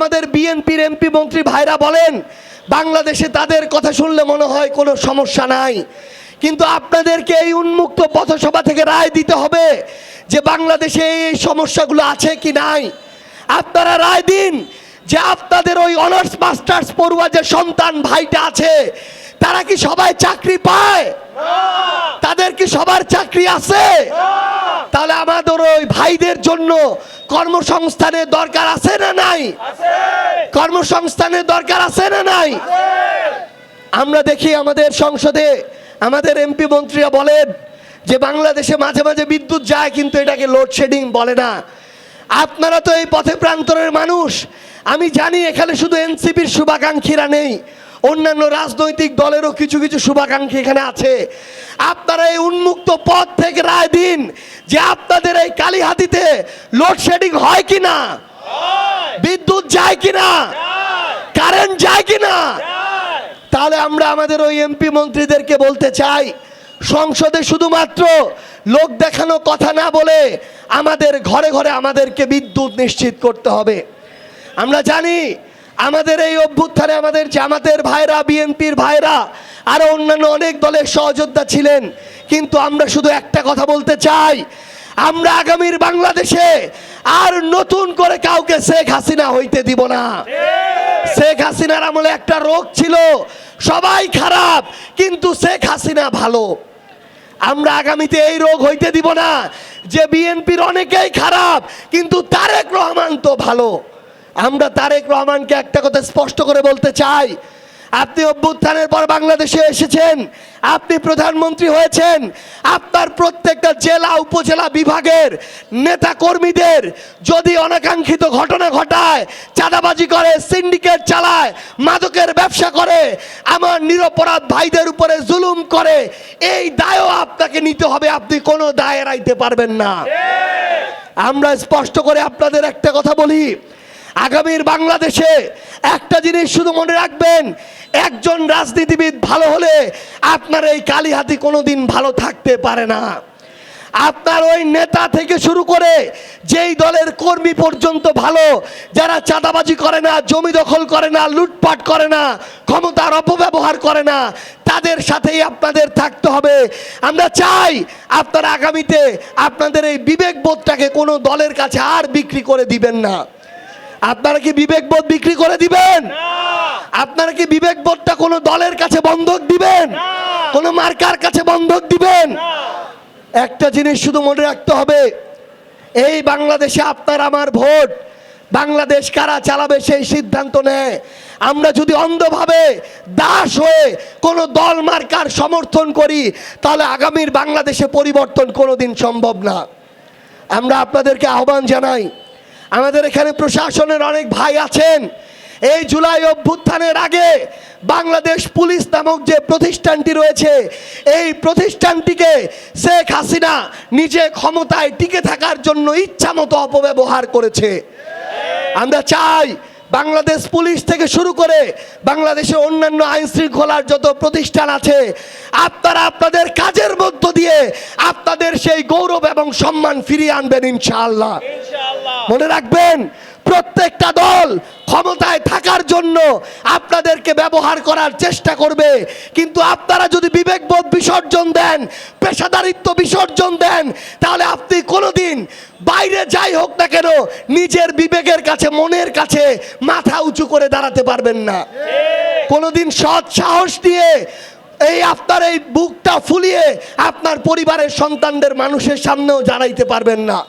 আমাদের বিএনপির এমপি মন্ত্রী ভাইরা বলেন বাংলাদেশে তাদের কথা শুনলে মনে হয় কোনো সমস্যা নাই, কিন্তু আপনাদেরকে এই উন্মুক্ত পথসভা থেকে রায় দিতে হবে যে বাংলাদেশে এই সমস্যাগুলো আছে কি নাই। আপনারা রায় দিন যে আপনাদের ওই অনার্স মাস্টার্স পড়ুয়া যে সন্তান ভাইটা আছে তারা কি সবাই চাকরি পায়? তাদের কি সবার চাকরি আছে? তাহলে আমাদের ওই ভাইদের জন্য কর্মসংস্থানের দরকার আছে না নাই? কর্মসংস্থানের দরকার আছে না নাই? আমরা দেখি আমাদের সংসদে আমাদের এমপি মন্ত্রীরা বলেন যে বাংলাদেশে মাঝে মাঝে বিদ্যুৎ যায় কিন্তু এটাকে লোডশেডিং বলে না। আপনারা তো এই পথে প্রান্তরের মানুষ, আমি জানি এখানে শুধু এনসিপির শুভাকাঙ্ক্ষীরা নেই, অন্যান্য রাজনৈতিক দলেরও কিছু কিছু শুভাকাঙ্ক্ষী এখানে আছে। আপনারা এই উন্মুক্ত পথ থেকে রায় দিন যে আপনাদের এই কালীহাতিতে লোডশেডিং হয় কিনা, বিদ্যুৎ যায় কিনা, কারেন্ট যায় কিনা। তাহলে আমরা আমাদের ওই এমপি মন্ত্রীদেরকে বলতে চাই সংসদে শুধুমাত্র লোক দেখানো কথা না বলে আমাদের ঘরে ঘরে আমাদেরকে বিদ্যুৎ নিশ্চিত করতে হবে। আমরা জানি আমাদের এই অভ্যুত্থানে আমাদের জামাতের ভাইরা, বিএনপির ভাইরা, আরো অন্যান্য অনেক দলের সহযোদ্ধা ছিলেন, কিন্তু আমরা শুধু একটা কথা বলতে চাই, আমরা আগামীর বাংলাদেশে আর নতুন করে কাউকে শেখ হাসিনা হইতে দিব না। শেখ হাসিনার আমলে একটা রোগ ছিল, সবাই খারাপ কিন্তু শেখ হাসিনা ভালো। আমরা আগামীতে এই রোগ হইতে দিব না যে বিএনপির অনেকেই খারাপ কিন্তু তারেক রহমান তো ভালো। আমরা তারেক রহমানকে একটা কথা স্পষ্ট করে বলতে চাই, আপনি অভ্যুত্থানের পর বাংলাদেশে এসেছেন, আপনি প্রধানমন্ত্রী হয়েছেন, আপনার প্রত্যেকটা জেলা উপজেলা বিভাগের নেতা কর্মীদের যদি অনাকাঙ্ক্ষিত ঘটনা ঘটায়, চাঁদাবাজি করে, সিন্ডিকেট চালায়, মাদকের ব্যবসা করে, আমার নিরপরাধ ভাইদের উপরে জুলুম করে, এই দায়ও আপনাকে নিতে হবে, আপনি কোনো দায় এড়াইতে পারবেন না। আমরা স্পষ্ট করে আপনাদের একটা কথা বলি, আগামীর বাংলাদেশে একটা জিনিস শুধু মনে রাখবেন, একজন রাজনীতিবিদ ভালো হলে আপনার এই কালীহাতি কোনোদিন ভালো থাকতে পারে না। আপনার ওই নেতা থেকে শুরু করে যেই দলের কর্মী পর্যন্ত ভালো, যারা চাঁদাবাজি করে না, জমি দখল করে না, লুটপাট করে না, ক্ষমতার অপব্যবহার করে না, তাদের সাথেই আপনাদের থাকতে হবে। আমরা চাই আপনারা আগামীতে আপনাদের এই বিবেকবোধটাকে কোনো দলের কাছে আর বিক্রি করে দিবেন না। আপনারা কি বিবেকবোধ বিক্রি করে দিবেন? আপনারা কি বিবেকবোধটা কোনো দলের কাছে বন্ধক দিবেন? কোনো মার্কার কাছে বন্ধক দিবেন? একটা জিনিস শুধু মনে রাখতে হবে, এই বাংলাদেশে আপনার আমার ভোট, বাংলাদেশ কারা চালাবে সেই সিদ্ধান্ত নেয়। আমরা যদি অন্ধভাবে দাস হয়ে কোনো দল মার্কার সমর্থন করি তাহলে আগামীর বাংলাদেশে পরিবর্তন কোনোদিন সম্ভব না। আমরা আপনাদেরকে আহ্বান জানাই, আমাদের এখানে প্রশাসনের অনেক ভাই আছেন, এই জুলাই অভ্যুত্থানের আগে বাংলাদেশ পুলিশ নামক যে প্রতিষ্ঠানটি রয়েছে, এই প্রতিষ্ঠানটিকে শেখ হাসিনা নিজে ক্ষমতায় টিকে থাকার জন্য ইচ্ছামতো অপব্যবহার করেছে। আমরা চাই বাংলাদেশ পুলিশ থেকে শুরু করে বাংলাদেশের অন্যান্য আইন শৃঙ্খলার যত প্রতিষ্ঠান আছে, আপনারা আপনাদের কাজের মধ্য দিয়ে আপনাদের সেই গৌরব এবং সম্মান ফিরিয়ে আনবেন ইনশাআল্লাহ। মনে রাখবেন, প্রত্যেকটা দল ক্ষমতায় থাকার জন্য আপনাদেরকে ব্যবহার করার চেষ্টা করবে, কিন্তু আপনারা যদি বিবেকবোধ বিসর্জন দেন, পেশাদারিত্ব বিসর্জন দেন, তাহলে আপনি কোনোদিন বাইরে যাই হোক না কেন নিজের বিবেকের কাছে, মনের কাছে মাথা উঁচু করে দাঁড়াতে পারবেন না। কোনোদিন সৎ সাহস দিয়ে এই বুকটা ফুলিয়ে আপনার পরিবারের সন্তানদের মানুষের সামনেও দাঁড়াইতে পারবেন না।